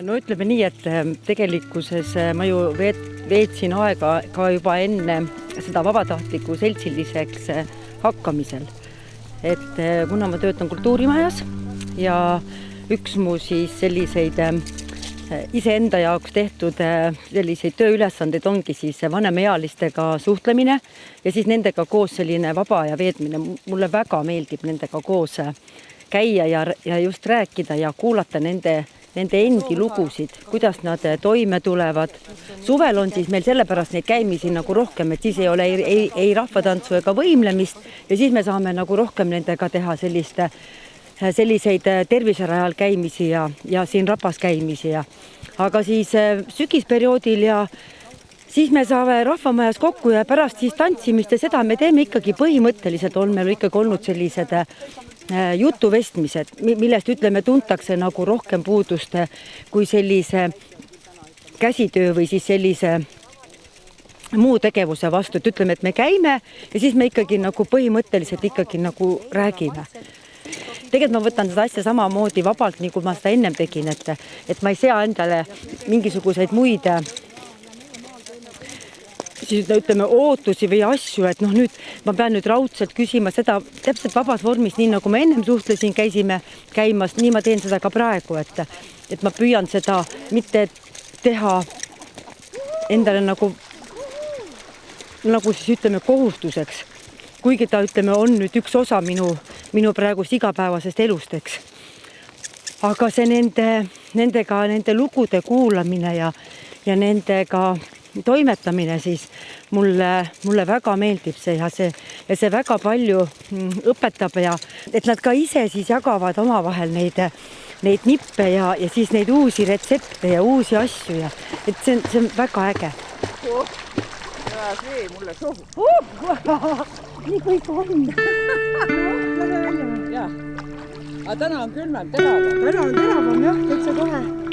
No ütleme nii, et tegelikkuses ma ju veetsin aega ka juba enne seda vabatahtliku seltsiliseks hakkamisel. Et kuna ma töötan kultuurimajas ja üks mu siis selliseid iseenda jaoks tehtud selliseid tööülesandeid ongi siis vanemaealistega suhtlemine ja siis nendega koos selline vaba aja veetmine. Mulle väga meeldib nendega koos käia ja just rääkida ja kuulata nende endi lugusid, kuidas nad toime tulevad. Suvel on siis meil sellepärast neid käimisi nagu rohkem, et siis ei ole ei rahvatantsu ega võimlemist ja siis me saame nagu rohkem nendega teha selliseid terviserajal käimisi ja siin rapas käimisi. Aga siis sügisperioodil ja siis me saame rahvamajas kokku ja pärast siis tantsimist ja seda me teeme ikkagi põhimõtteliselt on meil ikkagi olnud sellised jutuvestmised, millest ütleme tuntakse nagu rohkem puudust kui sellise käsitöö või siis sellise muu tegevuse vastu. Et ütleme, et me käime ja siis me ikkagi nagu põhimõtteliselt ikkagi nagu räägime. Tegelikult ma võtan seda asja samamoodi vabalt, nii kui ma seda ennem tegin, et ma ei sea endale mingisuguseid muid siis ütleme ootusi või asju, et nüüd ma pean raudselt küsima seda täpselt vabas vormis, nii nagu ma ennem suhtlesin, käisime käimas, nii ma teen seda ka praegu, et ma püüan seda mitte teha endale nagu siis ütleme kohustuseks, kuigi ta ütleme on nüüd üks osa minu praegust igapäevasest elust, eks. Aga see nende lugude kuulamine ja nendega toimetamine siis mulle väga meeldib see ja see väga palju õpetab ja et nad ka ise siis jagavad omavahel neid nippe ja siis neid uusi retsepte ja uusi asju ja et see on väga äge. Ja see mulle sohu. Nii kõik on. Jah. Aga täna on külmem, teravam. Täna on teravam jah, täitsa kohe.